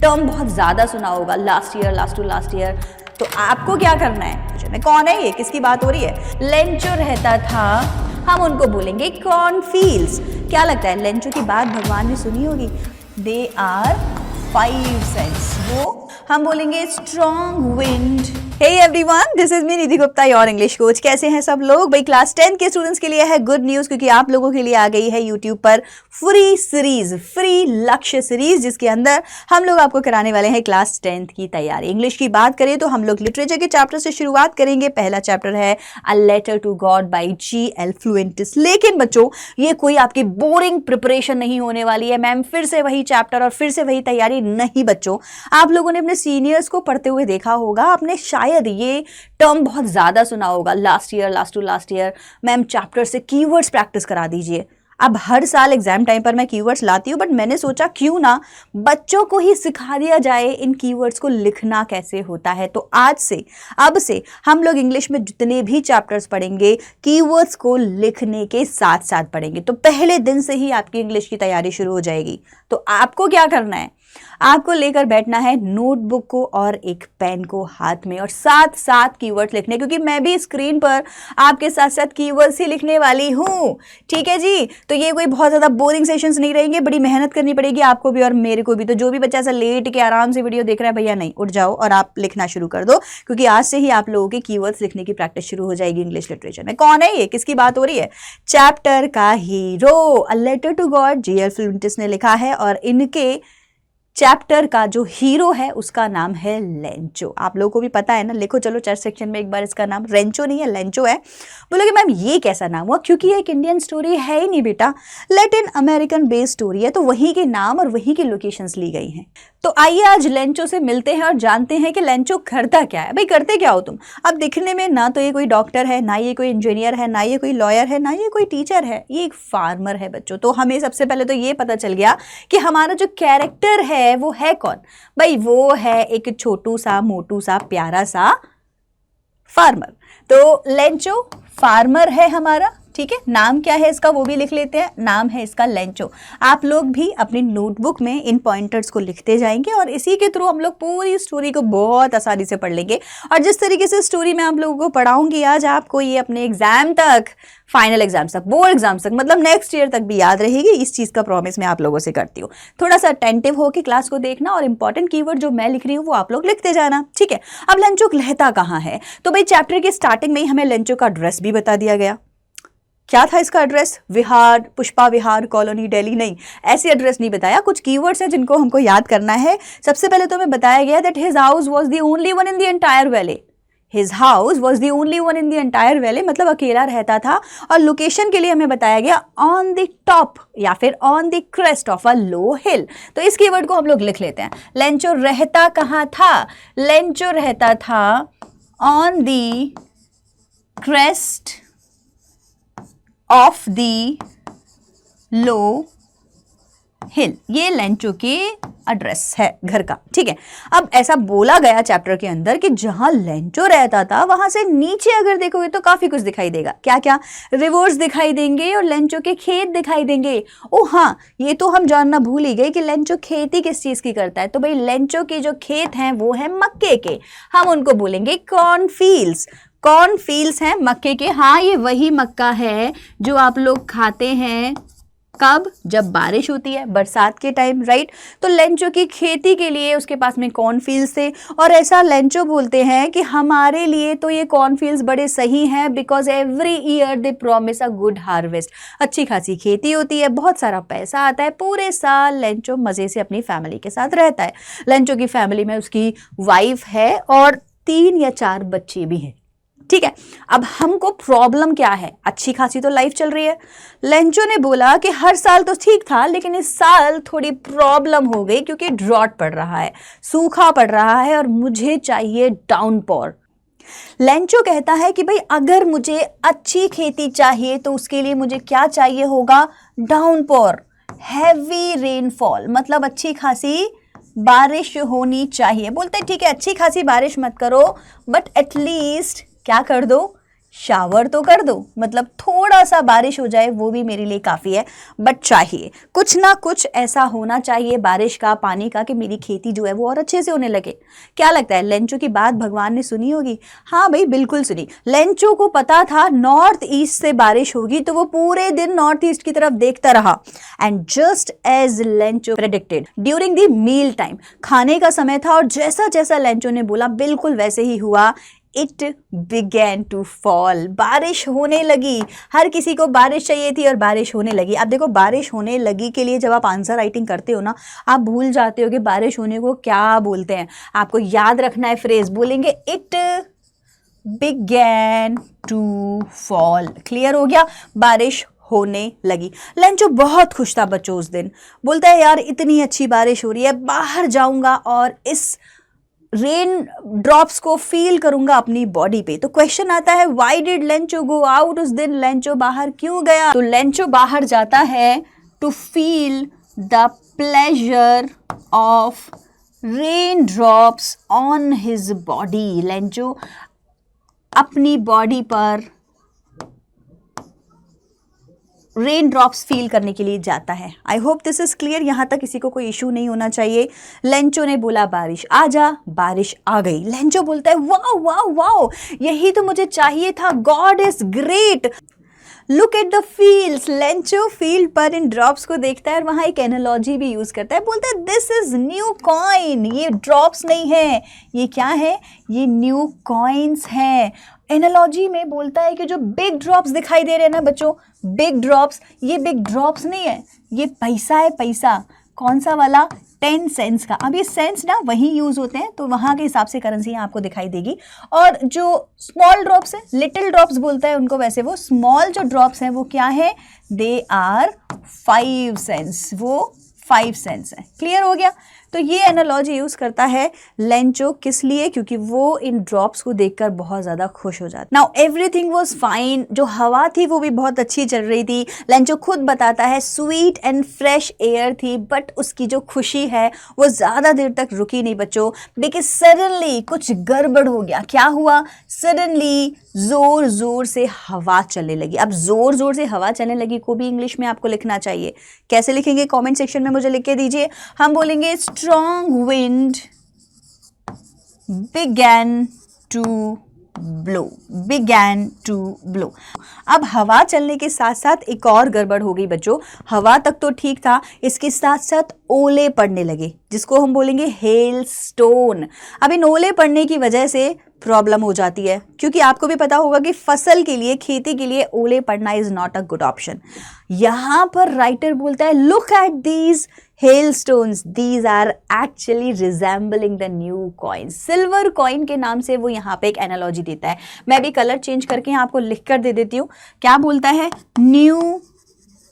Term बहुत ज़्यादा सुना होगा, last year, last to last year. तो आपको क्या करना है, कौन है ये, किसकी बात हो रही है? लेंचो रहता था, हम उनको बोलेंगे कॉर्नफील्ड्स। क्या लगता है लेंचो की बात भगवान ने सुनी होगी? दे आर 5 सेंस, वो हम बोलेंगे strong wind. Hey everyone, this is me Nidhi Gupta, your English coach. कैसे हैं सब लोग? भाई क्लास 10 के स्टूडेंट्स के लिए है गुड न्यूज़, क्योंकि आप लोगों के लिए आ गई है यूट्यूब पर फ्री सीरीज, फ्री लक्ष्य सीरीज, जिसके अंदर हम लोग आपको कराने वाले हैं क्लास 10 की तैयारी। इंग्लिश की बात करें तो हम लोग लिटरेचर के चैप्टर से शुरुआत करेंगे। पहला चैप्टर है a letter to God by G.L. Fuentes. लेकिन बच्चों, ये कोई आपकी बोरिंग प्रिपरेशन नहीं होने वाली है। मैम फिर से वही चैप्टर और फिर से वही तैयारी नहीं बच्चों। आप लोगों ने अपने सीनियर्स को पढ़ते हुए देखा होगा, आपने शायद ये टर्म बहुत ज्यादा सुना होगा, last year, last to last year. Ma'am chapter से कीवर्ड्स प्रैक्टिस करा दीजिए। अब हर साल एग्जाम टाइम पर मैं कीवर्ड्स लाती हूँ, बट मैंने सोचा क्यों ना बच्चों को ही सिखा दिया जाए इन कीवर्ड्स को लिखना कैसे होता है। तो आज से, अब से हम लोग इंग्लिश में जितने भी चैप्टर्स पढ़ेंगे, कीवर्ड्स को लिखने के साथ साथ पढ़ेंगे। तो पहले दिन से ही आपकी इंग्लिश की तैयारी शुरू हो जाएगी। तो आपको क्या करना है? आपको लेकर बैठना है नोटबुक को और एक पेन को हाथ में, और साथ साथ कीवर्ड्स लिखने, क्योंकि मैं भी स्क्रीन पर आपके साथ साथ कीवर्ड्स ही लिखने वाली हूँ। ठीक है जी? तो ये कोई बहुत ज़्यादा बोरिंग सेशंस नहीं रहेंगे, बड़ी मेहनत करनी पड़ेगी आपको भी और मेरे को भी। तो जो भी बच्चा ऐसा लेट के आराम से वीडियो देख रहा है, भैया नहीं, उठ जाओ और आप लिखना शुरू कर दो, क्योंकि आज से ही आप लोगों के कीवर्ड्स लिखने की प्रैक्टिस शुरू हो जाएगी इंग्लिश लिटरेचर में। कौन है ये, किसकी बात हो रही है? चैप्टर का hero a letter to God G.L. Fuentes ने लिखा है, और इनके चैप्टर का जो हीरो है उसका नाम है लेंचो। आप लोगों को भी पता है ना, लिखो चलो चैट सेक्शन में एक बार, इसका नाम रेंचो नहीं है, लेंचो है। बोलोगे मैम ये कैसा नाम हुआ? क्योंकि ये एक इंडियन स्टोरी है ही नहीं बेटा, लैटिन अमेरिकन बेस्ड स्टोरी है, तो वहीं के नाम और वहीं की लोकेशंस ली गई हैं। तो आइए आज लेंचो से मिलते हैं और जानते हैं कि लेंचो करता क्या है। भाई करते क्या हो तुम? अब दिखने में ना तो ये कोई डॉक्टर है, ना ये कोई इंजीनियर है, ना ये कोई लॉयर है, ना ये कोई टीचर है, ये एक फार्मर है बच्चों। तो हमें सबसे पहले तो ये पता चल गया कि हमारा जो कैरेक्टर है वो है कौन? भाई वो है एक छोटू सा, मोटू सा, प्यारा सा फार्मर। तो लेंचो फार्मर है हमारा। ठीक है, नाम क्या है इसका वो भी लिख लेते हैं। नाम है इसका लेंचो। आप लोग भी अपनी नोटबुक में इन पॉइंटर्स को लिखते जाएंगे और इसी के थ्रू हम लोग पूरी स्टोरी को बहुत आसानी से पढ़ लेंगे। और जिस तरीके से स्टोरी मैं आप लोगों को पढ़ाऊंगी आज, आपको ये अपने एग्जाम तक, फाइनल एग्जाम तक, बोर्ड एग्जाम तक, मतलब नेक्स्ट ईयर तक भी याद रहेगी। इस चीज़ का प्रॉमिस मैं आप लोगों से करती हूँ। थोड़ा सा अटेंटिव होकर क्लास को देखना और इंपॉर्टेंट कीवर्ड जो मैं लिख रही हूँ वो आप लोग लिखते जाना। ठीक है, अब लेंचो रहता कहाँ है? तो भाई चैप्टर के स्टार्टिंग में ही हमें लेंचो का एड्रेस भी बता दिया गया। क्या था इसका एड्रेस? विहार, पुष्पा विहार कॉलोनी, दिल्ली। नहीं, ऐसे एड्रेस नहीं बताया। कुछ कीवर्ड्स हैं जिनको हमको याद करना है। सबसे पहले तो हमें बताया गया that his house was the only one in the entire valley. His house was the only one in the entire valley, मतलब अकेला रहता था। और लोकेशन के लिए हमें बताया गया ऑन द टॉप या फिर on the crest of a low hill. तो इस कीवर्ड को हम लोग लिख लेते हैं। लेंचो रहता कहाँ था? लेंचो रहता था on the crest of the low hill. ये लेंचो के एड्रेस है घर का। ठीक है, अब ऐसा बोला गया चैप्टर के अंदर कि जहां लेंचो रहता था वहां से नीचे अगर देखोगे तो काफी कुछ दिखाई देगा। क्या क्या? रिवर्स दिखाई देंगे और लेंचो के खेत दिखाई देंगे। ओ हाँ, ये तो हम जानना भूल ही गए कि लेंचो खेती किस चीज की करता है। तो भाई लेंचो के जो खेत हैं वो है मक्के के, हम उनको बोलेंगे कॉर्नफील्ड्स। कॉर्नफील्ड्स हैं मक्के के। हाँ, ये वही मक्का है जो आप लोग खाते हैं कब? जब बारिश होती है, बरसात के टाइम, राइट। तो लेंचो की खेती के लिए उसके पास में कॉर्नफील्ड्स थे, और ऐसा लेंचो बोलते हैं कि हमारे लिए तो ये कॉर्नफील्ड्स बड़े सही हैं, because every year they promise a good harvest. अच्छी खासी खेती होती है, बहुत सारा पैसा आता है, पूरे साल लेंचो मज़े से अपनी फैमिली के साथ रहता है। लेंचो की फैमिली में उसकी वाइफ है और 3 या 4 बच्चे भी हैं। ठीक है, अब हमको प्रॉब्लम क्या है? अच्छी खासी तो लाइफ चल रही है। लेंचो ने बोला कि हर साल तो ठीक था, लेकिन इस साल थोड़ी प्रॉब्लम हो गई क्योंकि ड्रॉट पड़ रहा है, सूखा पड़ रहा है और मुझे चाहिए डाउनपोर। लेंचो कहता है कि भाई अगर मुझे अच्छी खेती चाहिए तो उसके लिए मुझे क्या चाहिए होगा? डाउनपोर, हैवी रेनफॉल, मतलब अच्छी खासी बारिश होनी चाहिए। बोलते हैं ठीक है अच्छी खासी बारिश मत करो, बट एटलीस्ट क्या कर दो शावर तो कर दो, मतलब थोड़ा सा बारिश हो जाए वो भी मेरे लिए काफ़ी है, बट चाहिए कुछ ना कुछ ऐसा होना चाहिए बारिश का, पानी का, कि मेरी खेती जो है वो और अच्छे से होने लगे। क्या लगता है लेंचो की बात भगवान ने सुनी होगी? हाँ भाई बिल्कुल सुनी। लेंचो को पता था नॉर्थ ईस्ट से बारिश होगी, तो वो पूरे दिन नॉर्थ ईस्ट की तरफ देखता रहा। And just as Lencho predicted, during the meal time, खाने का समय था, और जैसा जैसा लेंचो ने बोला बिल्कुल वैसे ही हुआ। It began to fall, बारिश होने लगी। हर किसी को बारिश चाहिए थी और बारिश होने लगी। अब देखो बारिश होने लगी के लिए जब आप आंसर राइटिंग करते हो ना, आप भूल जाते हो कि बारिश होने को क्या बोलते हैं। आपको याद रखना है फ्रेज, बोलेंगे it began to fall। Clear हो गया? बारिश होने लगी। लेंचो बहुत खुश था बच्चों उस दिन। बोलता है यार इतनी अच्छी बारिश हो रही है, बाहर जाऊंगा और इस रेन ड्रॉप्स को फील करूंगा अपनी बॉडी पे। तो क्वेश्चन आता है why did Lencho go out? उस दिन लेंचो बाहर क्यों गया? तो लेंचो बाहर जाता है to feel the pleasure of rain drops on his body. Lencho अपनी बॉडी पर रेन ड्रॉप्स फील करने के लिए जाता है। I hope this is clear. यहाँ तक किसी को कोई इशू नहीं होना चाहिए। लेंचो ने बोला बारिश आ जा, बारिश आ गई। लेंचो बोलता है वाओ वाओ वाओ, यही तो मुझे चाहिए था, God is great, look at the fields. Lencho field पर इन ड्रॉप्स को देखता है और वहाँ एक एनालॉजी भी यूज करता है। बोलता है दिस इज न्यू कॉइन, ये ड्रॉप्स नहीं है, ये क्या है? ये न्यू कॉइन्स हैं। एनालॉजी में बोलता है कि जो बिग ड्रॉप्स दिखाई दे रहे हैं ना बच्चों, बिग ड्रॉप्स, ये बिग ड्रॉप्स नहीं है, ये पैसा है, पैसा। कौन सा वाला? 10 सेंट्स का। अब ये सेंट्स ना वहीं यूज होते हैं, तो वहां के हिसाब से करेंसी आपको दिखाई देगी। और जो स्मॉल ड्रॉप्स है, लिटिल ड्रॉप्स बोलता है उनको, वैसे वो स्मॉल जो ड्रॉप्स हैं वो क्या है? दे आर 5 सेंट्स, वो 5 सेंट्स है। क्लियर हो गया? तो ये एनालॉजी यूज करता है लेंचो, किस लिए? क्योंकि वो इन ड्रॉप्स को देखकर बहुत ज्यादा खुश हो जाता। नाउ एवरीथिंग वाज फाइन, जो हवा थी वो भी बहुत अच्छी चल रही थी। लेंचो खुद बताता है स्वीट एंड फ्रेश एयर थी, बट उसकी जो खुशी है वो ज्यादा देर तक रुकी नहीं बच्चों, बिकॉज सडनली कुछ गड़बड़ हो गया। क्या हुआ? सडनली जोर जोर से हवा चलने लगी। अब जोर जोर से हवा चलने लगी को भी इंग्लिश में आपको लिखना चाहिए। कैसे लिखेंगे? कमेंट सेक्शन में मुझे लिख के दीजिए। हम बोलेंगे strong wind began to blow, began to blow। अब हवा चलने के साथ साथ एक और गड़बड़ हो गई बच्चों। हवा तक तो ठीक था, इसके साथ साथ ओले पड़ने लगे, जिसको हम बोलेंगे हेल स्टोन। अब इन ओले पड़ने की वजह से प्रॉब्लम हो जाती है, क्योंकि आपको भी पता होगा कि फसल के लिए, खेती के लिए ओले पड़ना is not a good option. यहां पर राइटर बोलता है look at these hailstones, these are actually resembling the new coins। Silver coin के नाम से वो यहाँ पे एक एनालॉजी देता है। मैं भी कलर चेंज करके यहाँ आपको लिख कर दे देती हूँ। क्या बोलता है? New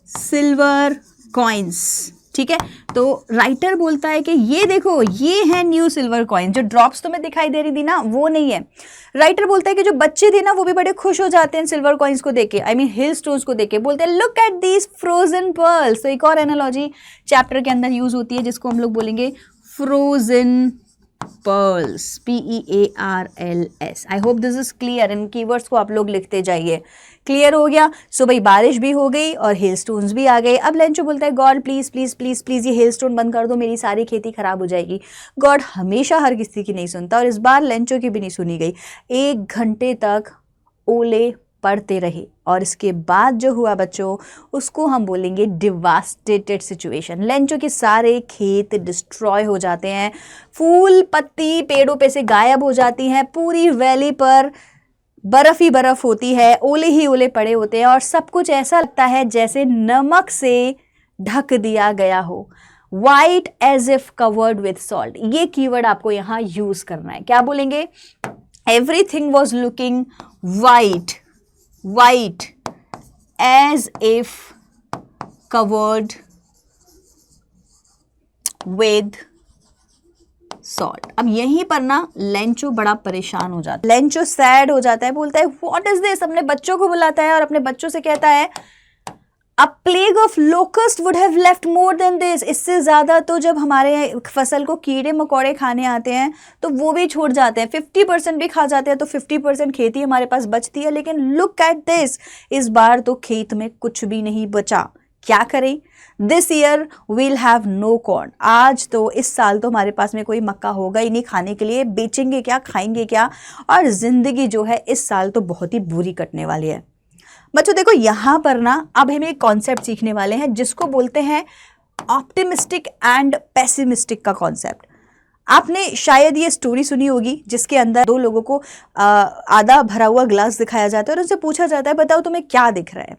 silver coins. ठीक है, तो राइटर बोलता है कि ये देखो, ये है न्यू सिल्वर कॉइन। जो ड्रॉप्स तुम्हें दिखाई दे रही थी ना, वो नहीं है। राइटर बोलता है कि जो बच्चे थे ना, वो भी बड़े खुश हो जाते हैं सिल्वर कॉइन्स को देख के, आई मीन हिल स्टोन्स को देख के। बोलते हैं look at these frozen pearls. तो एक और एनालॉजी चैप्टर के अंदर यूज होती है, जिसको हम लोग बोलेंगे frozen pearls, PEARLS। I hope this is clear. In keywords को आप लोग लिखते जाइए। क्लियर हो गया? सो भाई बारिश भी हो गई और हेल स्टोन्स भी आ गए। अब लेंचो बोलता है God please please please please ये हेल स्टोन बंद कर दो, मेरी सारी खेती खराब हो जाएगी। गॉड हमेशा हर किसी की नहीं सुनता, और इस बार लेंचो की भी नहीं सुनी गई। 1 घंटे तक ओले पड़ते रहे, और इसके बाद जो हुआ बच्चों, उसको हम बोलेंगे डिवास्टेटेड सिचुएशन। लेंचो के सारे खेत डिस्ट्रॉय हो जाते हैं, फूल पत्ती पेड़ों पे से गायब हो जाती हैं, पूरी वैली पर बर्फ ही बर्फ होती है, ओले ही ओले पड़े होते हैं, और सब कुछ ऐसा लगता है जैसे नमक से ढक दिया गया हो। White as if covered with salt, ये कीवर्ड आपको यहाँ यूज करना है। क्या बोलेंगे? Everything was looking white, white as if covered with salt। अब यहीं पर ना लेंचो बड़ा परेशान हो जाता है, लेंचो सैड हो जाता है, बोलता है व्हाट इज दिस। अपने बच्चों को बुलाता है और अपने बच्चों से कहता है अ plague of locust would have left more than this, इससे ज़्यादा तो जब हमारे फसल को कीड़े मकोड़े खाने आते हैं तो वो भी छूट जाते हैं, 50% भी खा जाते हैं, तो 50% खेती हमारे पास बचती है। लेकिन लुक एट दिस, इस बार तो खेत में कुछ भी नहीं बचा। क्या करें? This year will have no corn, आज तो इस साल तो हमारे पास में कोई मक्का होगा ही नहीं खाने के लिए, बेचेंगे क्या, खाएंगे क्या, और ज़िंदगी जो है इस साल तो बहुत ही बुरी कटने वाली है। बच्चों देखो यहाँ पर ना अब हम एक कॉन्सेप्ट सीखने वाले हैं जिसको बोलते हैं ऑप्टिमिस्टिक एंड पेसिमिस्टिक का कॉन्सेप्ट। आपने शायद ये स्टोरी सुनी होगी जिसके अंदर दो लोगों को आधा भरा हुआ ग्लास दिखाया जाता है और उनसे पूछा जाता है बताओ तुम्हें क्या दिख रहा है।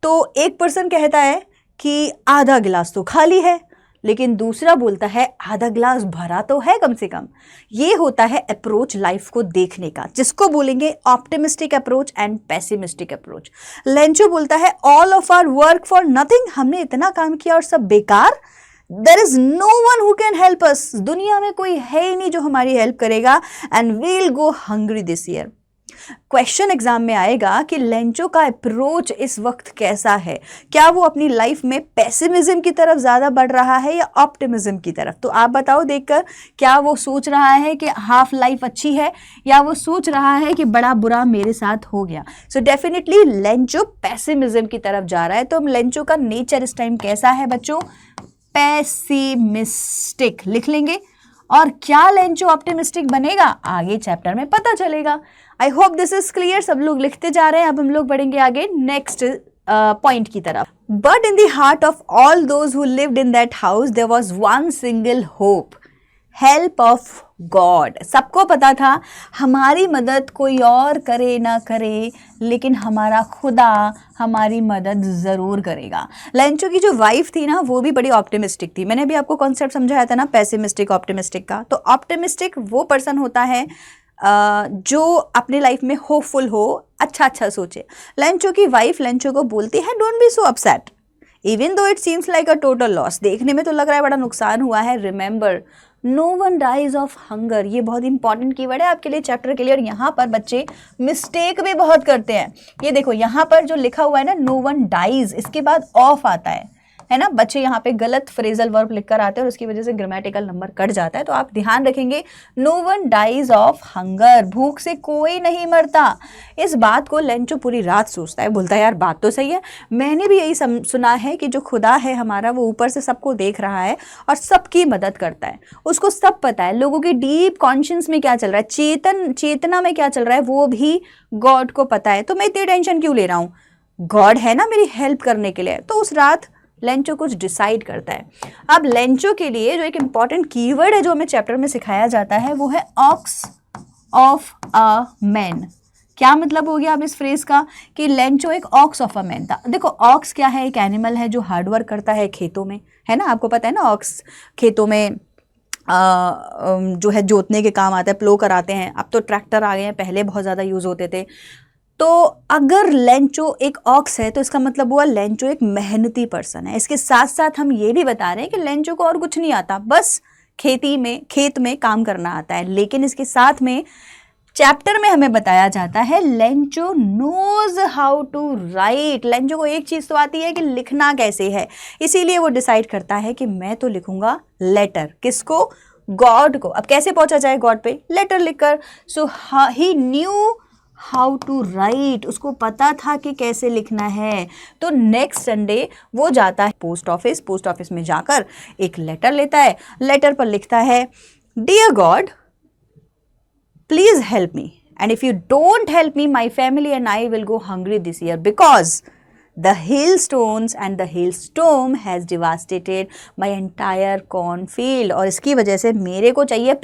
तो एक पर्सन कहता है कि आधा गिलास तो खाली है, लेकिन दूसरा बोलता है आधा गिलास भरा तो है कम से कम। ये होता है अप्रोच लाइफ को देखने का, जिसको बोलेंगे optimistic approach and pessimistic approach. Lencho बोलता है all of our work for nothing, हमने इतना काम किया और सब बेकार। There is no one who can help us, दुनिया में कोई है ही नहीं जो हमारी हेल्प करेगा, and will go hungry this year. Question exam में आएगा कि लेंचो का अप्रोच इस वक्त कैसा है, क्या वो अपनी लाइफ में पेसिमिज्म की तरफ ज़्यादा बढ़ रहा है या ऑप्टिमिज्म की तरफ। तो आप बताओ देखकर, क्या वो सोच रहा है कि हाफ लाइफ अच्छी है या वो सोच रहा है कि बड़ा बुरा मेरे साथ हो गया। सो डेफिनेटली लेंचो पेसिमिज्म की तरफ जा रहा है। तो लेंचो का नेचर इस टाइम कैसा है बच्चों? पेसिमिस्टिक लिख लेंगे। और क्या लेंचो ऑप्टिमिस्टिक बनेगा आगे चैप्टर में पता चलेगा। आई होप दिस इज क्लियर। सब लोग लिखते जा रहे हैं। अब हम लोग बढ़ेंगे आगे नेक्स्ट पॉइंट की तरफ। But in the heart of all those who lived in that house there was one single hope, help of God. सबको पता था हमारी मदद कोई और करे ना करे, लेकिन हमारा खुदा हमारी मदद ज़रूर करेगा। लेंचो की जो वाइफ थी ना वो भी बड़ी ऑप्टिमिस्टिक थी। मैंने भी आपको कॉन्सेप्ट समझाया था ना पेसिमिस्टिक ऑप्टिमिस्टिक का। तो ऑप्टिमिस्टिक वो पर्सन होता है जो अपने लाइफ में होपफुल हो, अच्छा सोचे। लेंचो की वाइफ लेंचो को बोलती है don't be so upset even though it seems like a total loss, देखने में तो लग रहा है बड़ा नुकसान हुआ है। Remember no one dies of hunger, ये बहुत इंपॉर्टेंट कीवर्ड है आपके लिए चैप्टर के लिए। और यहाँ पर बच्चे मिस्टेक भी बहुत करते हैं। ये देखो यहाँ पर जो लिखा हुआ है ना नो वन डाइज, इसके बाद ऑफ आता है ना। बच्चे यहाँ पे गलत फ्रेजल वर्ब लिखकर आते हैं और उसकी वजह से ग्रामेटिकल नंबर कट जाता है। तो आप ध्यान रखेंगे no one dies of hunger, भूख से कोई नहीं मरता। इस बात को लेंचो पूरी रात सोचता है, बोलता है यार बात तो सही है। मैंने भी यही सुना है कि जो खुदा है हमारा वो ऊपर से सबको देख रहा है और सबकी मदद करता है। उसको सब पता है, लोगों के डीप कॉन्शियस में क्या चल रहा है, चेतना में क्या चल रहा है वो भी गॉड को पता है। तो मैं इतनी टेंशन क्यों ले रहा हूँ, गॉड है ना मेरी हेल्प करने के लिए। तो उस रात लेंचो कुछ डिसाइड करता है। अब लेंचो के लिए जो एक इंपॉर्टेंट कीवर्ड है जो हमें चैप्टर में सिखाया जाता है वो है ऑक्स ऑफ अ मैन। क्या मतलब हो गया अब इस फ्रेज का कि लेंचो एक ऑक्स ऑफ अ मैन था। देखो ऑक्स क्या है, एक एनिमल है जो हार्डवर्क करता है खेतों में, है ना। आपको पता है ना ऑक्स खेतों में जो है जोतने के काम आता है, प्लो कराते हैं। अब तो ट्रैक्टर आ गए हैं, पहले बहुत ज़्यादा यूज़ होते थे। तो अगर लेंचो एक ऑक्स है तो इसका मतलब हुआ लेंचो एक मेहनती पर्सन है। इसके साथ साथ हम ये भी बता रहे हैं कि लेंचो को और कुछ नहीं आता, बस खेत में काम करना आता है। लेकिन इसके साथ में चैप्टर में हमें बताया जाता है Lencho knows how to write. Lencho को एक चीज़ तो आती है कि लिखना कैसे है, इसीलिए वो डिसाइड करता है कि मैं तो लिखूंगा लेटर। किसको? गॉड को। अब कैसे पहुंचा जाए गॉड पे? लेटर लिखकर। सो ही न्यू हाउ टू राइट, उसको पता था कि कैसे लिखना है। तो नेक्स्ट संडे वो जाता है पोस्ट ऑफिस में जाकर एक लेटर लेता है। लेटर पर लिखता है dear God please help me, and if you don't help me my family and I will go hungry this year because the hailstones and the hailstorm has devastated my entire cornfield। और इसकी वजह से मेरे को चाहिए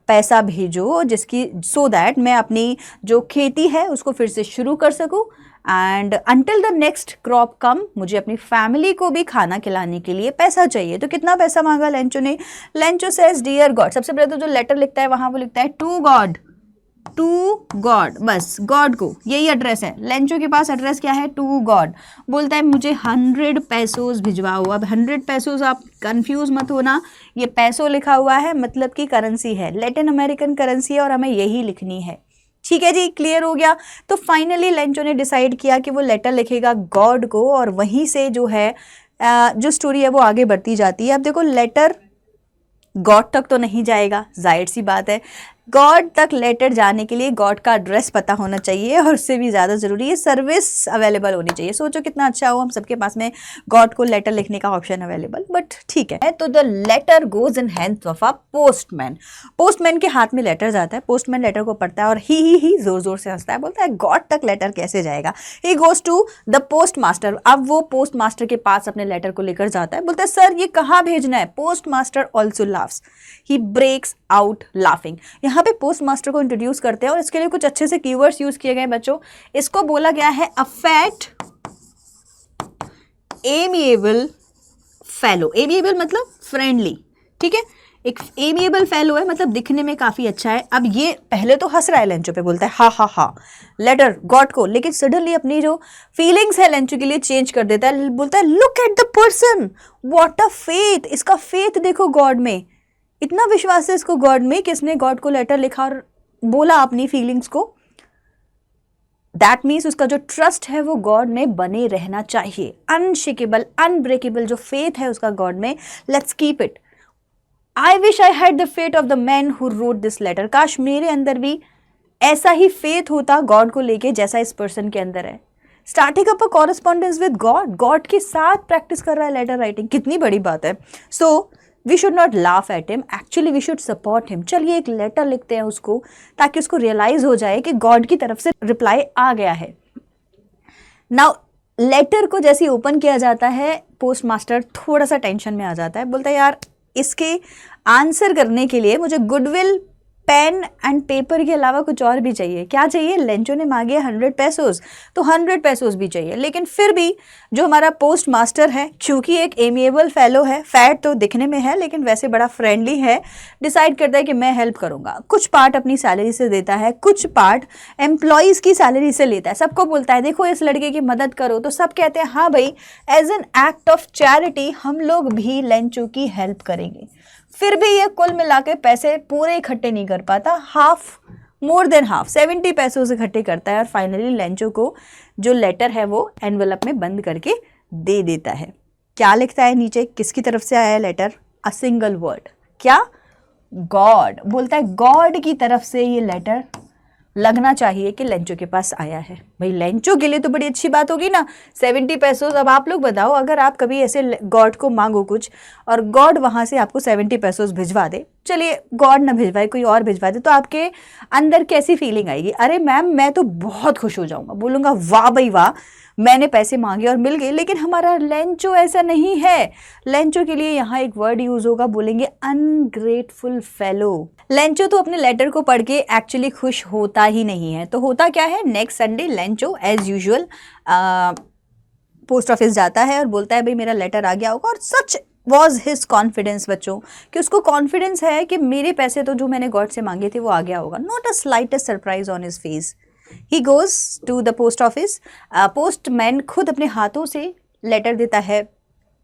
पैसा भेजो जिसकी सो दैट मैं अपनी जो खेती है उसको फिर से शुरू कर सकूं, and until the next crop come, मुझे अपनी फैमिली को भी खाना खिलाने के लिए पैसा चाहिए। तो कितना पैसा मांगा लेंचो ने? Lencho says dear God. सबसे पहले तो जो लेटर लिखता है वहां वो लिखता है टू गॉड, बस गॉड को, यही एड्रेस है। लेंचो के पास एड्रेस क्या है? To God. बोलता है मुझे 100 पैसोज भिजवाओ। अब 100 पैसोज, आप कंफ्यूज मत होना, ये पैसों लिखा हुआ है मतलब की करेंसी है, लैटिन अमेरिकन करेंसी है और हमें यही लिखनी है। ठीक है जी, क्लियर हो गया। तो फाइनली लेंचो ने डिसाइड किया कि वो लेटर लिखेगा गॉड को, और वहीं से जो है जो स्टोरी है वो आगे बढ़ती जाती है। अब देखो लेटर गॉड तक तो नहीं जाएगा, जाहिर सी बात है। गॉड तक लेटर जाने के लिए गॉड का एड्रेस पता होना चाहिए, और उससे भी ज़्यादा ज़रूरी है सर्विस अवेलेबल होनी चाहिए। सोचो कितना अच्छा हो हम सबके पास में गॉड को लेटर लिखने का ऑप्शन अवेलेबल, बट ठीक है। तो the letter goes in hands of a postman. Postman के हाथ में लेटर जाता है, पोस्टमैन लेटर को पढ़ता है और ही जोर जोर से हंसता है, बोलता है गॉड तक लेटर कैसे जाएगा। He goes to the postmaster. अब वो पोस्ट मास्टर के पास अपने लेटर को लेकर जाता है, बोलता है सर ये कहाँ भेजना है। पोस्ट मास्टर ऑल्सो लाफ्स, ही ब्रेक्स आउट लाफिंग। यहाँ पे पोस्ट मास्टर को इंट्रोड्यूस करते हैं और इसके लिए कुछ अच्छे से कीवर्ड्स यूज किए गए बच्चों। इसको बोला गया है a fat amiable fellow. Amiable मतलब फ्रेंडली, ठीक है। एक एमिएबल फेलो है मतलब दिखने में काफी अच्छा है। अब ये पहले तो हंस रहा है लेंचो पे, बोलता है हा हा हा लेटर गॉड को, लेकिन सडनली अपनी जो फीलिंग्स है लेंचो के लिए चेंज कर देता है। बोलता है look at the person, what a faith. इसका फेथ देखो गॉड में, इतना विश्वास है इसको गॉड में कि इसने गॉड को लेटर लिखा और बोला अपनी फीलिंग्स को। दैट मीन्स उसका जो ट्रस्ट है वो गॉड में बने रहना चाहिए, अनशेकेबल अनब्रेकेबल जो फेथ है उसका गॉड में, let's keep it. I wish I had the faith of the man who wrote this letter. काश मेरे अंदर भी ऐसा ही फेथ होता गॉड को लेके जैसा इस पर्सन के अंदर है। Starting up a correspondence with God, God के साथ प्रैक्टिस कर रहा है लेटर राइटिंग, कितनी बड़ी बात है। So we should not laugh at him, actually we should support him. चलिए एक लेटर लिखते हैं उसको, ताकि उसको रियलाइज हो जाए कि गॉड की तरफ से रिप्लाई आ गया है। नाउ लेटर को जैसे ओपन किया जाता है, पोस्ट मास्टर थोड़ा सा टेंशन में आ जाता है, बोलता है यार इसके आंसर करने के लिए मुझे गुडविल पेन एंड पेपर के अलावा कुछ और भी चाहिए। क्या चाहिए? लेंचो ने मांगे 100 पैसोस, तो 100 पैसोस भी चाहिए। लेकिन फिर भी जो हमारा पोस्ट मास्टर है, क्योंकि एक एमिएबल फेलो है, फैट तो दिखने में है लेकिन वैसे बड़ा फ्रेंडली है, डिसाइड करता है कि मैं हेल्प करूंगा। कुछ पार्ट अपनी सैलरी से देता है, कुछ पार्ट एम्प्लॉयज़ की सैलरी से लेता है। सबको बोलता है देखो इस लड़के की मदद करो, तो सब कहते हैं हाँ भाई, as an act of charity हम लोग भी लेंचो की हेल्प करेंगे। फिर भी ये कुल मिला के पैसे पूरे इकट्ठे नहीं कर पाता, हाफ, मोर देन हाफ, 70 पैसों से इकट्ठे करता है और फाइनली लेंचो को जो लेटर है वो एनवेलप में बंद करके दे देता है। क्या लिखता है नीचे, किसकी तरफ से आया है लेटर? अ सिंगल वर्ड, क्या? गॉड। बोलता है गॉड की तरफ से ये लेटर लगना चाहिए कि लेंचो के पास आया है। भाई लेंचो के लिए तो बड़ी अच्छी बात होगी ना, 70 पैसों। अब आप लोग बताओ, अगर आप कभी ऐसे गॉड को मांगो कुछ और गॉड वहाँ से आपको 70 पैसों भिजवा दे, चलिए गॉड ना भिजवाए कोई और भिजवा दे, तो आपके अंदर कैसी फीलिंग आएगी? अरे मैम मैं तो बहुत खुश हो जाऊँगा, बोलूँगा वाह भाई वाह, मैंने पैसे मांगे और मिल गए। लेकिन हमारा लेंचो ऐसा नहीं है। लेंचो के लिए यहाँ एक वर्ड यूज होगा, बोलेंगे अनग्रेटफुल फेलो। लेंचो तो अपने लेटर को पढ़ के एक्चुअली खुश होता ही नहीं है। तो होता क्या है, next Sunday Lencho as usual post office जाता है और बोलता है भाई मेरा लेटर आ गया होगा। और सच वॉज हिज कॉन्फिडेंस बच्चों, कि उसको कॉन्फिडेंस है कि मेरे पैसे तो जो मैंने गॉड से मांगे थे वो आ गया होगा। Not a slightest surprise on his face. He goes to the post office. Postman खुद अपने हाथों से लेटर देता है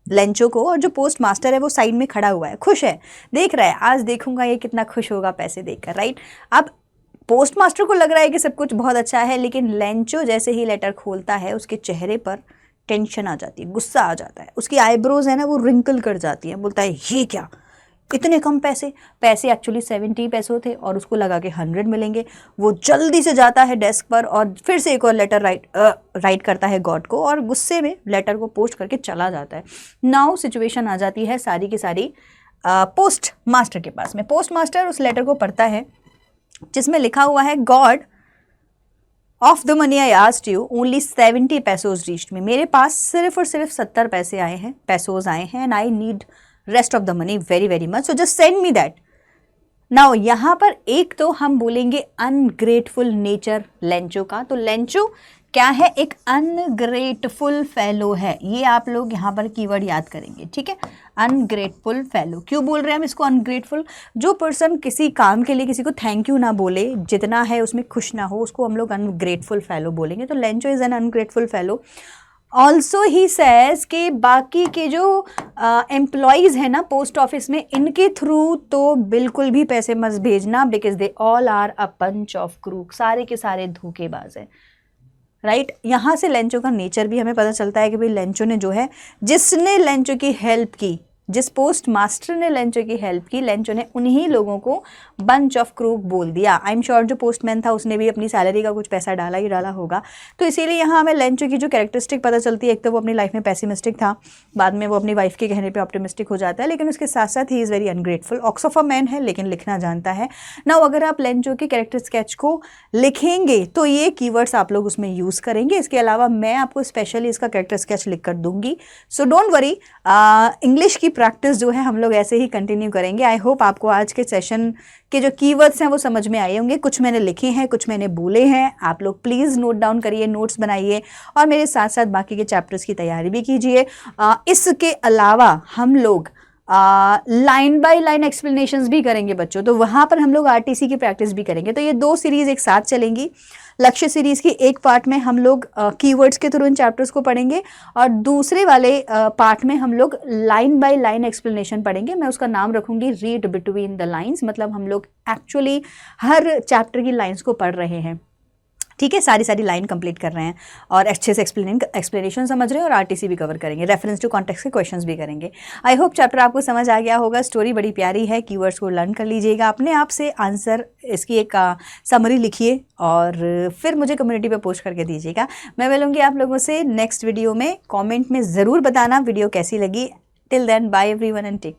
लेंचो को, और जो पोस्ट मास्टर है वो साइड में खड़ा हुआ है, खुश है, देख रहा है आज देखूंगा ये कितना खुश होगा पैसे देखकर, राइट। अब पोस्ट मास्टर को लग रहा है कि सब कुछ बहुत अच्छा है, लेकिन लेंचो जैसे ही लेटर खोलता है उसके चेहरे पर टेंशन आ जाती है, गुस्सा आ जाता है, उसकी आईब्रोज है ना वो रिंकल कर जाती है। बोलता है ये क्या, इतने कम पैसे? पैसे एक्चुअली 70 पैसों थे और उसको लगा के 100 मिलेंगे। वो जल्दी से जाता है डेस्क पर और फिर से एक और लेटर राइट करता है गॉड को, और गुस्से में लेटर को पोस्ट करके चला जाता है। नाउ सिचुएशन आ जाती है सारी की सारी पोस्ट मास्टर के पास में। पोस्ट मास्टर उस लेटर को पढ़ता है जिसमें लिखा हुआ है God of the money I asked you only 70 pesos reached me. मेरे पास सिर्फ और सिर्फ 70 पैसे आए हैं, पैसोज आए हैं, and I need rest of the money very very much, so just send me that now. यहाँ पर एक तो हम बोलेंगे अनग्रेटफुल नेचर लेंचो का। तो लेंचो क्या है? एक अनग्रेटफुल फेलो है। ये आप लोग यहाँ पर कीवर्ड याद करेंगे, ठीक है। Ungrateful fellow. क्यों बोल रहे हैं हम इसको अनग्रेटफुल? जो पर्सन किसी काम के लिए किसी को थैंक यू ना बोले, जितना है उसमें खुश ना हो, उसको हम लोग अनग्रेटफुल फेलो बोलेंगे। तो Lencho is an ungrateful fellow. Also he says कि बाकी के जो एम्प्लॉयज़ हैं ना पोस्ट ऑफिस में, इनके थ्रू तो बिल्कुल भी पैसे मत भेजना, because they all are a bunch of crook, सारे के सारे धोखेबाज हैं, राइट। यहाँ से लेंचो का नेचर भी हमें पता चलता है कि भाई लेंचो ने जो है, जिसने लेंचो की हेल्प की, जिस पोस्ट मास्टर ने लेंचो की हेल्प की, लेंचो ने उन्हीं लोगों को बंच ऑफ क्रूक बोल दिया। आई एम श्योर जो पोस्टमैन था उसने भी अपनी सैलरी का कुछ पैसा डाला ही डाला होगा। तो इसीलिए यहाँ हमें लेंचो की जो कैरेक्टरिस्टिक पता चलती है, एक तो वो अपनी लाइफ में पैसिमिस्टिक था, बाद में वो अपनी वाइफ के कहने पे ऑप्टिमिस्टिक हो जाता है, लेकिन उसके साथ साथ he is very ungrateful, ox of a man है लेकिन लिखना जानता है ना। अगर आप लेंचो के कैरेक्टर स्केच को लिखेंगे तो ये कीवर्ड्स आप लोग उसमें यूज़ करेंगे। इसके अलावा मैं आपको स्पेशली इसका कैरेक्टर स्केच लिख कर दूंगी, सो डोंट वरी। इंग्लिश की प्रैक्टिस जो है हम लोग ऐसे ही कंटिन्यू करेंगे। आई होप आपको आज के सेशन के जो कीवर्ड्स हैं वो समझ में आए होंगे। कुछ मैंने लिखे हैं, कुछ मैंने बोले हैं, आप लोग प्लीज़ नोट डाउन करिए, नोट्स बनाइए और मेरे साथ साथ बाकी के चैप्टर्स की तैयारी भी कीजिए। इसके अलावा हम लोग लाइन बाय लाइन एक्सप्लेनेशंस भी करेंगे बच्चों, तो वहाँ पर हम लोग आरटीसी की प्रैक्टिस भी करेंगे। तो ये 2 सीरीज़ एक साथ चलेंगी। लक्ष्य सीरीज़ की एक पार्ट में हम लोग कीवर्ड्स के थ्रू इन चैप्टर्स को पढ़ेंगे और दूसरे वाले पार्ट में हम लोग लाइन बाय लाइन एक्सप्लेनेशन पढ़ेंगे। मैं उसका नाम रखूँगी रीड बिटवीन द लाइन्स, मतलब हम लोग एक्चुअली हर चैप्टर की लाइन्स को पढ़ रहे हैं, ठीक है, सारी लाइन कंप्लीट कर रहे हैं और अच्छे से एक्सप्लेनेशन समझ रहे हैं और आरटीसी भी कवर करेंगे, रेफरेंस टू कॉन्टेक्स्ट के क्वेश्चंस भी करेंगे। आई होप चैप्टर आपको समझ आ गया होगा। स्टोरी बड़ी प्यारी है, कीवर्ड्स को लर्न कर लीजिएगा, अपने आप से आंसर इसकी एक समरी लिखिए और फिर मुझे कम्युनिटी पे पोस्ट करके दीजिएगा। मैं मिलूंगी आप लोगों से नेक्स्ट वीडियो में। कॉमेंट में ज़रूर बताना वीडियो कैसी लगी। Till then bye everyone and take care.